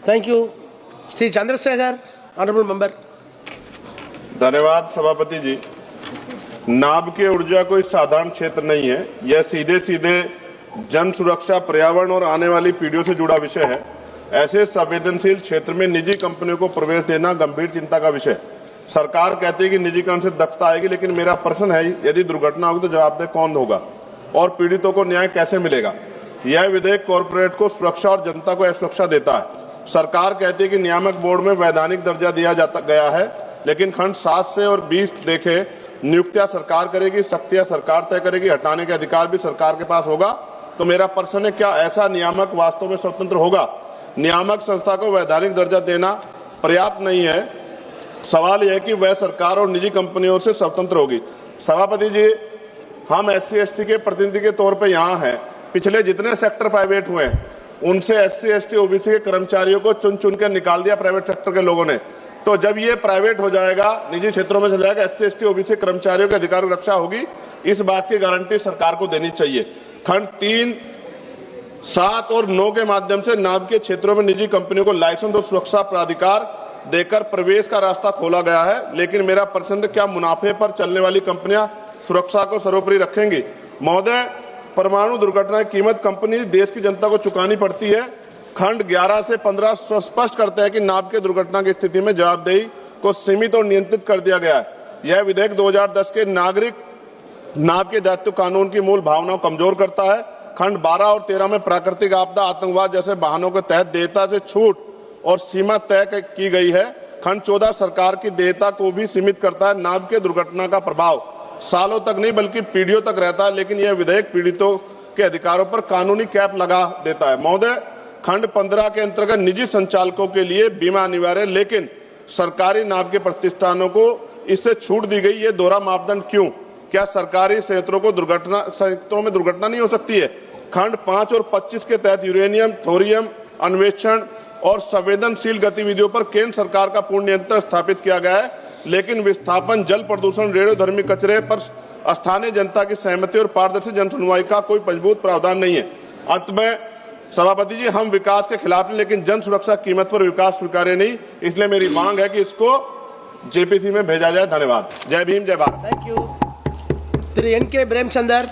Thank you Shri Chandrashekhar honourable member. धन्यवाद सभापति जी। नाभ की ऊर्जा कोई साधारण क्षेत्र नहीं है। यह सीधे सीधे जन सुरक्षा, पर्यावरण और आने वाली पीढ़ियों से जुड़ा विषय है। ऐसे संवेदनशील क्षेत्र में निजी कंपनियों को प्रवेश देना गंभीर चिंता का विषय है। सरकार कहती है कि निजीकरण से दक्षता आएगी, लेकिन मेरा प्रश्न है, यदि दुर्घटना होगी तो जवाबदेह कौन होगा और पीड़ितों को न्याय कैसे मिलेगा? यह विधेयक कॉरपोरेट को सुरक्षा और जनता को असुरक्षा देता है। सरकार कहती है कि नियामक बोर्ड में वैधानिक दर्जा दिया गया है, लेकिन खंड 7 से और 20 देखे नियुक्तियां सरकार करेगी, सख्तियां सरकार तय करेगी, हटाने के अधिकार भी सरकार के पास होगा। तो मेरा प्रश्न है, क्या ऐसा नियामक वास्तव में स्वतंत्र होगा? नियामक संस्था को वैधानिक दर्जा देना पर्याप्त नहीं है। सवाल यह है कि वह सरकार और निजी कंपनियों से स्वतंत्र होगी। सभापति जी, हम SC/ST के प्रतिनिधि के तौर पर यहाँ हैं। पिछले जितने सेक्टर प्राइवेट हुए हैं उनसे SC/ST OBC के कर्मचारियों को चुन चुन कर निकाल दिया प्राइवेट सेक्टर के लोगों ने। तो जब ये प्राइवेट हो जाएगा, निजी क्षेत्रों में चला जाएगा, SC/ST OBC कर्मचारियों के अधिकार की रक्षा होगी, इस बात की गारंटी सरकार को देनी चाहिए। खंड 3, 7 और 9 के माध्यम से नाभ के क्षेत्रों में निजी कंपनियों को लाइसेंस और सुरक्षा प्राधिकार देकर प्रवेश का रास्ता खोला गया है, लेकिन मेरा प्रश्न है, क्या मुनाफे पर चलने वाली कंपनियां सुरक्षा को सर्वोपरि रखेंगी? महोदय, परमाणु दुर्घटना की कीमत कंपनी देश की जनता को चुकानी पड़ती है। खंड 11 से 15 स्पष्ट करते हैं कि नाभ के दुर्घटना की स्थिति में जवाबदेही को सीमित और नियंत्रित कर दिया गया है। यह विधेयक 2010 के नागरिक नाभ के दायित्व कानून की मूल भावना को कमजोर करता है। खंड 12 और 13 में प्राकृतिक आपदा, आतंकवाद जैसे वाहनों के तहत देयता से छूट और सीमा तय की गई है। खंड 14 सरकार की देयता को भी सीमित करता है। नाभ के दुर्घटना का प्रभाव सालों तक नहीं बल्कि पीढ़ियों तक रहता है, लेकिन यह विधेयक पीड़ितों के अधिकारों पर कानूनी कैप लगा देता है। महोदय, खंड 15 के अंतर्गत निजी संचालकों के लिए बीमा अनिवार्य, लेकिन सरकारी नाभ के प्रतिष्ठानों को इससे छूट दी गई। ये दोहरा मापदंड क्यों? क्या सरकारी संयंत्रों में दुर्घटना नहीं हो सकती है? खंड 5 और 25 के तहत यूरेनियम, थोरियम अन्वेषण और संवेदनशील गतिविधियों पर केंद्र सरकार का पूर्ण नियंत्रण स्थापित किया गया है, लेकिन विस्थापन, जल प्रदूषण, रेडियोधर्मी कचरे पर स्थानीय जनता की सहमति और पारदर्शी जन सुनवाई का कोई मजबूत प्रावधान नहीं है। अंत में सभापति जी, हम विकास के खिलाफ नहीं, लेकिन जन सुरक्षा कीमत पर विकास स्वीकार्य नहीं। इसलिए मेरी मांग है कि इसको JPC में भेजा जाए। धन्यवाद। जय भीम, जय Bharat. Thank you Shri NK प्रेमचंदर।